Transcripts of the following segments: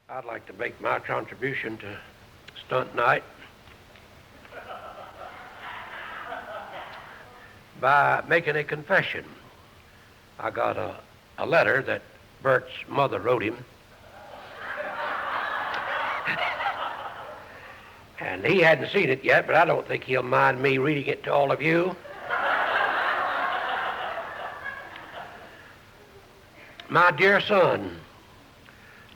I'd like to make my contribution to stunt night by making a confession. I got a letter that Bert's mother wrote him, and he hadn't seen it yet, but I don't think he'll mind me reading it to all of you. My dear son,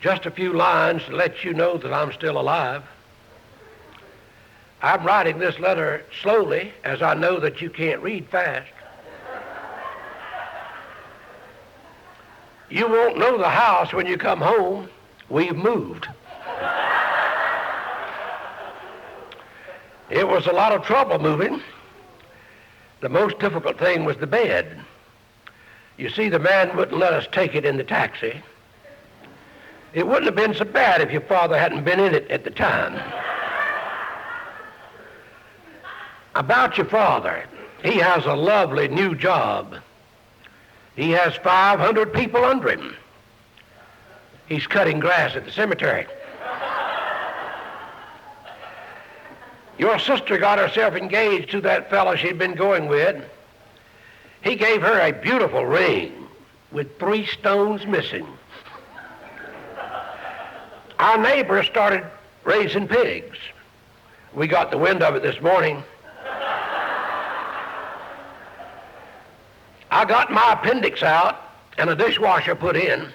just a few lines to let you know that I'm still alive. I'm writing this letter slowly, as I know that you can't read fast. You won't know the house when you come home. We've moved. It was a lot of trouble moving. The most difficult thing was the bed. You see, the man wouldn't let us take it in the taxi. It wouldn't have been so bad if your father hadn't been in it at the time. About your father, he has a lovely new job. He has 500 people under him. He's cutting grass at the cemetery. Your sister got herself engaged to that fellow she'd been going with. He gave her a beautiful ring with 3 stones missing. Our neighbor started raising pigs. We got the wind of it this morning. I got my appendix out and a dishwasher put in.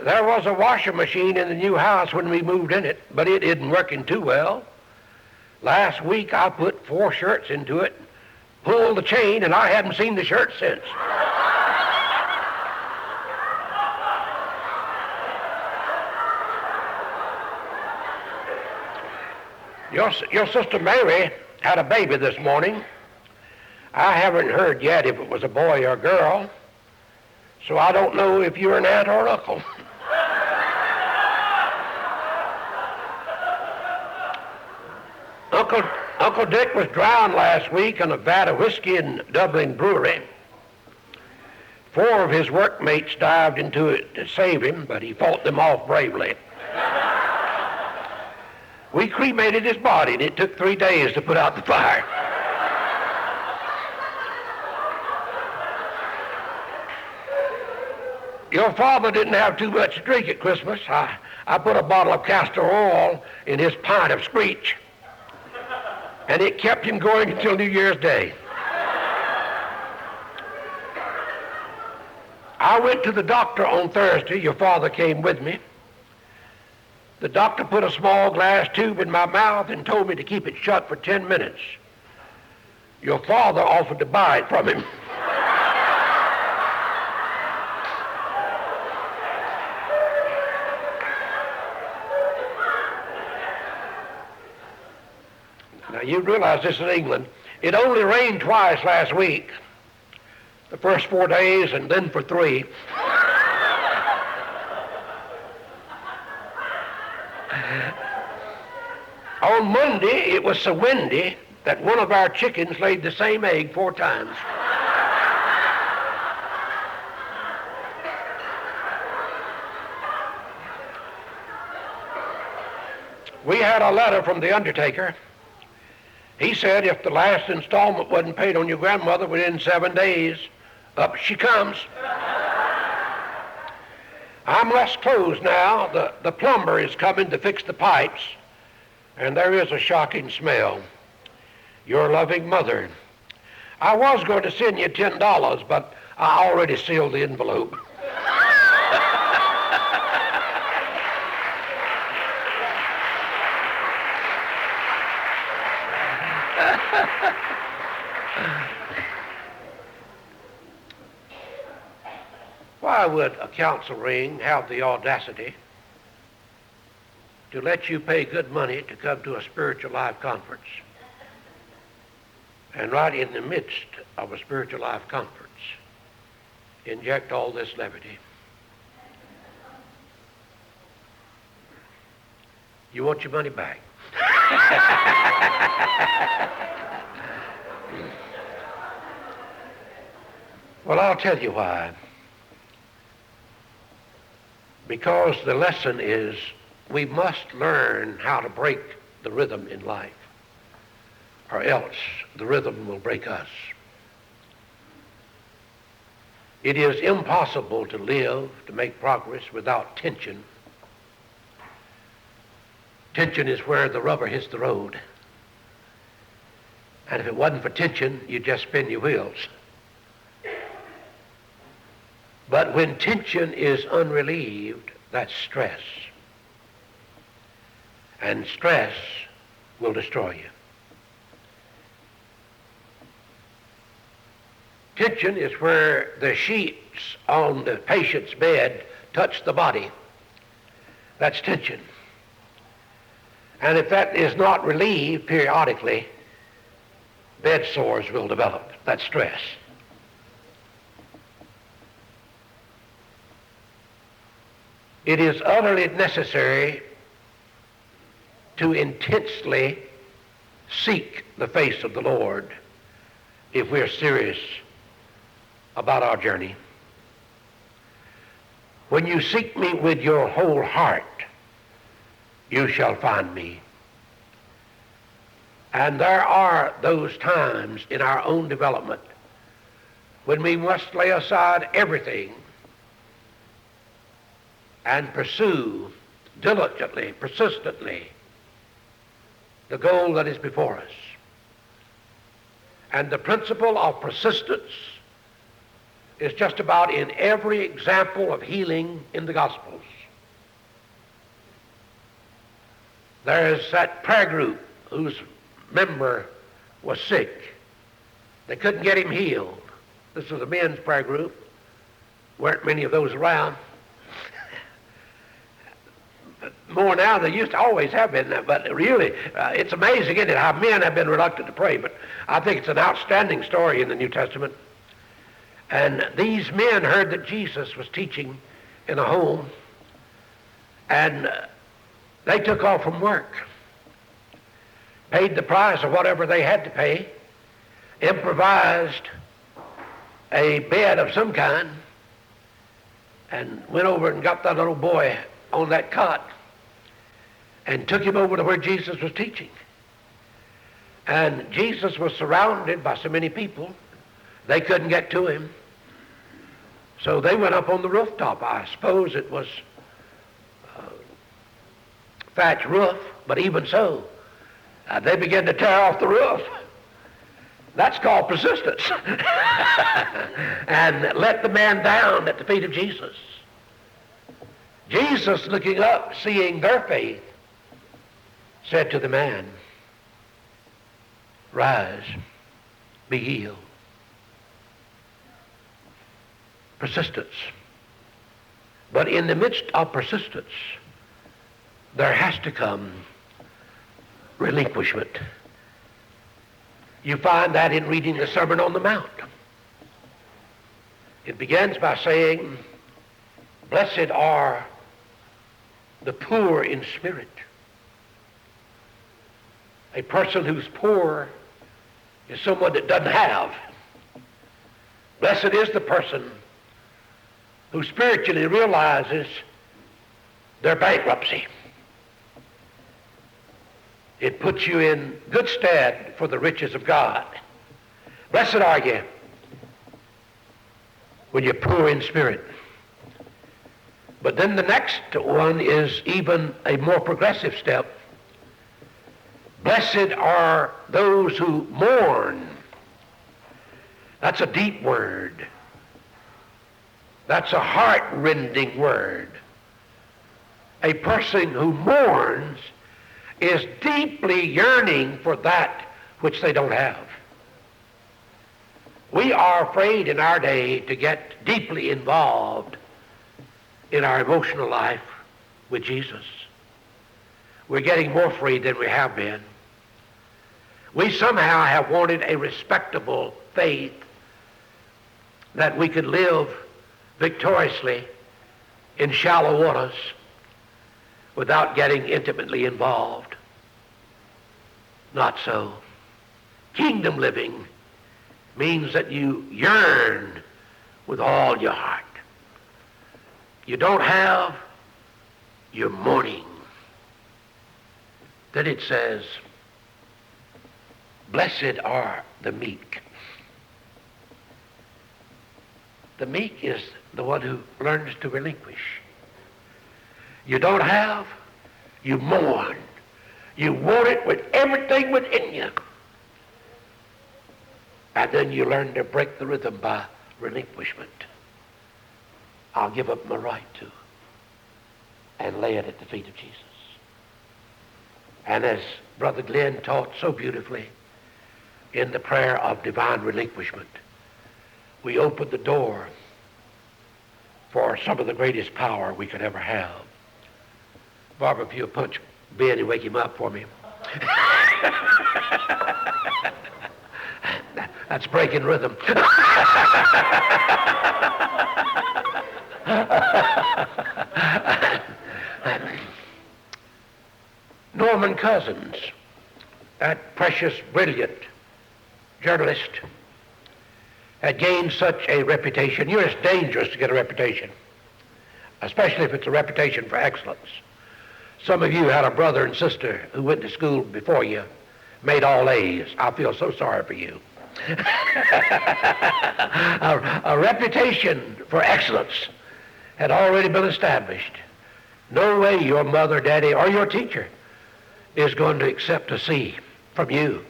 There was a washing machine in the new house when we moved in it, but it isn't working too well. Last week I put 4 shirts into it, pulled the chain, and I haven't seen the shirt since. Your sister Mary had a baby this morning. I haven't heard yet if it was a boy or a girl, so I don't know if you're an aunt or an uncle. Uncle Dick was drowned last week in a vat of whiskey in Dublin Brewery. 4 of his workmates dived into it to save him, but he fought them off bravely. We cremated his body, and it took 3 days to put out the fire. Your father didn't have too much to drink at Christmas. I put a bottle of castor oil in his pint of screech, and it kept him going until New Year's Day. I went to the doctor on Thursday. Your father came with me. The doctor put a small glass tube in my mouth and told me to keep it shut for 10 minutes. Your father offered to buy it from him. Now, you realize this is England. It only rained twice last week. The first 4 days and then for 3. On Monday, it was so windy that one of our chickens laid the same egg 4 times. We had a letter from the undertaker. He said if the last installment wasn't paid on your grandmother within 7 days, up she comes. I'm less closed now. The plumber is coming to fix the pipes, and there is a shocking smell. Your loving mother. I was going to send you $10, but I already sealed the envelope. Why would a council ring have the audacity to let you pay good money to come to a spiritual life conference, and right in the midst of a spiritual life conference inject all this levity? You want your money back. Well, I'll tell you why. because the lesson is we must learn how to break the rhythm in life, or else the rhythm will break us. It is impossible to live, to make progress without tension. Tension is where the rubber hits the road. And if it wasn't for tension, you'd just spin your wheels. But when tension is unrelieved, that's stress. And stress will destroy you. Tension is where the sheets on the patient's bed touch the body. That's tension. And if that is not relieved periodically, bed sores will develop. That's stress. It is utterly necessary to intensely seek the face of the Lord if we're serious about our journey. When you seek me with your whole heart, you shall find me. And there are those times in our own development when we must lay aside everything and pursue diligently, persistently, the goal that is before us. And the principle of persistence is just about in every example of healing in the Gospels. There's that prayer group whose member was sick. They couldn't get him healed. This was a men's prayer group. Weren't many of those around. But more now than used to always have been. But really, it's amazing, isn't it, how men have been reluctant to pray. But I think it's an outstanding story in the New Testament. And these men heard that Jesus was teaching in a home, and they took off from work, paid the price of whatever they had to pay, improvised a bed of some kind, and went over and got that little boy on that cot and took him over to where Jesus was teaching. And Jesus was surrounded by so many people, they couldn't get to him. So they went up on the rooftop. I suppose it was thatch roof, but even so, they began to tear off the roof. That's called persistence. And let the man down at the feet of Jesus. Jesus, looking up, seeing their faith, said to the man, "Rise, be healed." Persistence. But in the midst of persistence, there has to come relinquishment. You find that in reading the Sermon on the Mount. It begins by saying, "Blessed are the poor in spirit." A person who's poor is someone that doesn't have. Blessed is the person who spiritually realizes their bankruptcy. It puts you in good stead for the riches of God. Blessed are you when you're poor in spirit. But then the next one is even a more progressive step. Blessed are those who mourn. That's a deep word. That's a heart-rending word. A person who mourns is deeply yearning for that which they don't have. We are afraid in our day to get deeply involved in our emotional life with Jesus. We're getting more free than we have been. We somehow have wanted a respectable faith that we could live victoriously in shallow waters without getting intimately involved. Not so. Kingdom living means that you yearn with all your heart. You don't have, you're mourning. Then it says, blessed are the meek. The meek is the one who learns to relinquish. You don't have, you mourn. You want it with everything within you. And then you learn to break the rhythm by relinquishment. I'll give up my right to, and lay it at the feet of Jesus. And as Brother Glenn taught so beautifully in the prayer of divine relinquishment, we open the door for some of the greatest power we could ever have. Barbara, if you'll punch Ben and wake him up for me. That's breaking rhythm. Norman Cousins, that precious, brilliant journalist, had gained such a reputation. You know, it's dangerous to get a reputation, especially if it's a reputation for excellence. Some of you had a brother and sister who went to school before you, made all A's. I feel so sorry for you. A reputation for excellence had already been established. No way your mother, daddy, or your teacher is going to accept a C from you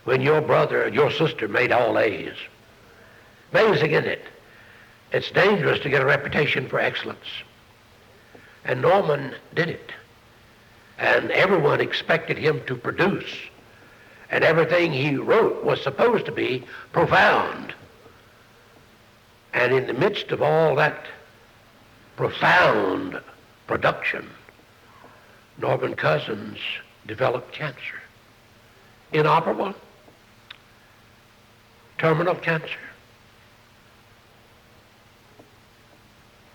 when your brother or your sister made all A's. Amazing, isn't it? It's dangerous to get a reputation for excellence. And Norman did it. And everyone expected him to produce. And everything he wrote was supposed to be profound. And in the midst of all that profound production, Norman Cousins developed cancer. Inoperable, terminal cancer.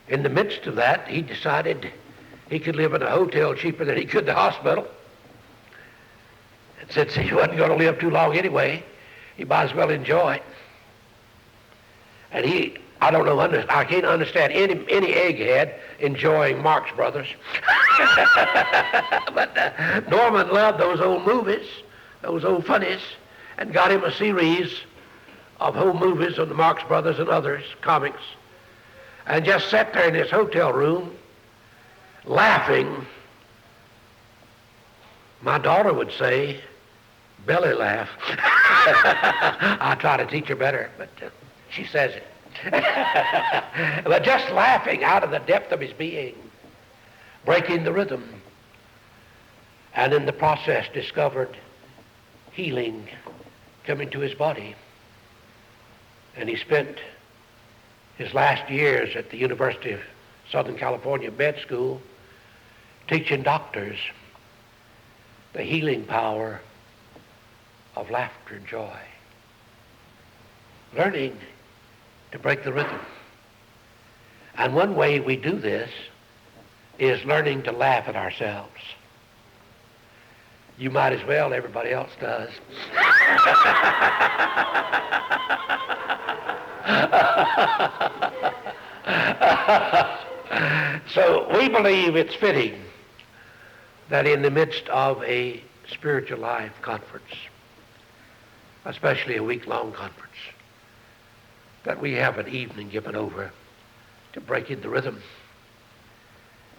In the midst of that, he decided he could live in a hotel cheaper than he could the hospital. And since he wasn't going to live too long anyway, he might as well enjoy it. And I don't know, I can't understand any egghead enjoying Marx Brothers. But Norman loved those old movies, those old funnies, and got him a series of home movies of the Marx Brothers and others, comics, and just sat there in his hotel room laughing. My daughter would say, belly laugh. I try to teach her better, but she says it. But just laughing out of the depth of his being, breaking the rhythm, and in the process discovered healing coming to his body. And he spent his last years at the University of Southern California Med School teaching doctors the healing power of laughter and joy. Learning to break the rhythm. And one way we do this is learning to laugh at ourselves. You might as well, everybody else does. So we believe it's fitting that in the midst of a spiritual life conference, especially a week-long conference, that we have an evening given over to breaking the rhythm,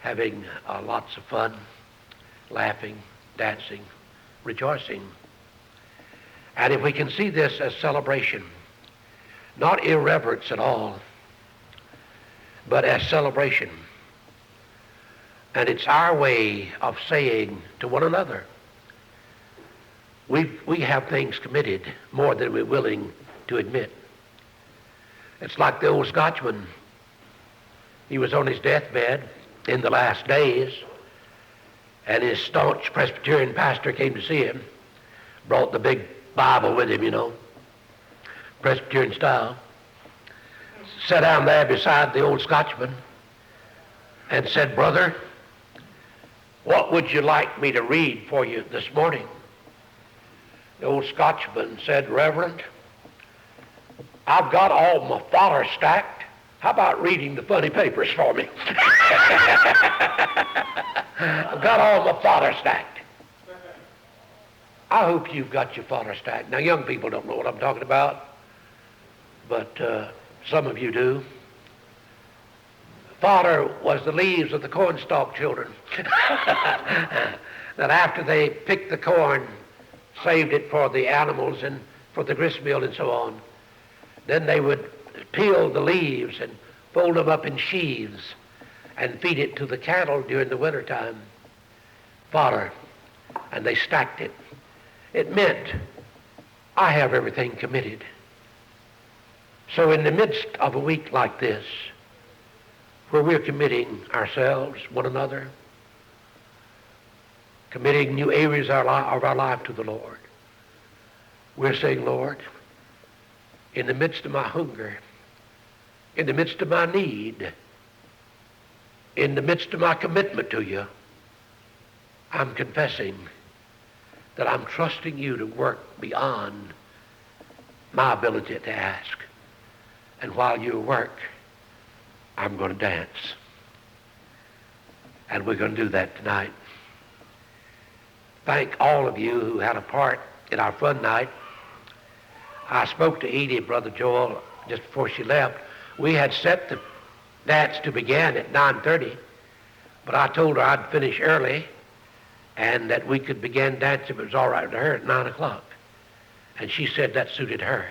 having lots of fun, laughing, dancing, rejoicing. And if we can see this as celebration, not irreverence at all, but as celebration. And it's our way of saying to one another, we have things committed more than we're willing to admit. It's like the old Scotchman. He was on his deathbed in the last days, and his staunch Presbyterian pastor came to see him, brought the big Bible with him, you know, Presbyterian style, sat down there beside the old Scotchman and said, "Brother, what would you like me to read for you this morning?" The old Scotchman said, "Reverend, I've got all my fodder stacked, How about reading the funny papers for me? I've got all my fodder stacked. I hope you've got your fodder stacked. Now, young people don't know what I'm talking about, but some of you do. Fodder was the leaves of the cornstalk children. That after they picked the corn, saved it for the animals and for the grist mill and so on, then they would peel the leaves and fold them up in sheaves and feed it to the cattle during the wintertime. Fodder. And they stacked it. It meant, I have everything committed. So in the midst of a week like this, where we're committing ourselves, one another, committing new areas of our life to the Lord, we're saying, Lord, in the midst of my hunger, in the midst of my need, in the midst of my commitment to you, I'm confessing that I'm trusting you to work beyond my ability to ask. And while you work, I'm going to dance. And we're going to do that tonight. Thank all of you who had a part in our fun night. I spoke to Edie, Brother Joel, just before she left. We had set the dance to begin at 9:30, but I told her I'd finish early and that we could begin dancing if it was all right with her at 9 o'clock. And she said that suited her.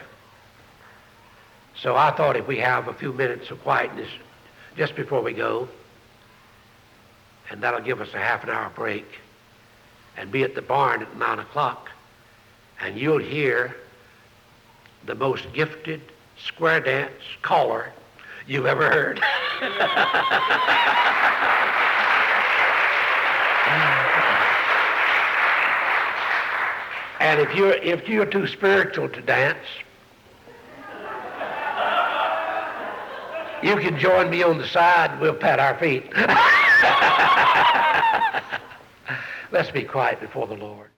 So I thought if we have a few minutes of quietness just before we go, and that'll give us a half an hour break, and be at the barn at 9 o'clock, and you'll hear the most gifted square dance caller you've ever heard. And if you're too spiritual to dance, you can join me on the side and we'll pat our feet. Let's be quiet before the Lord.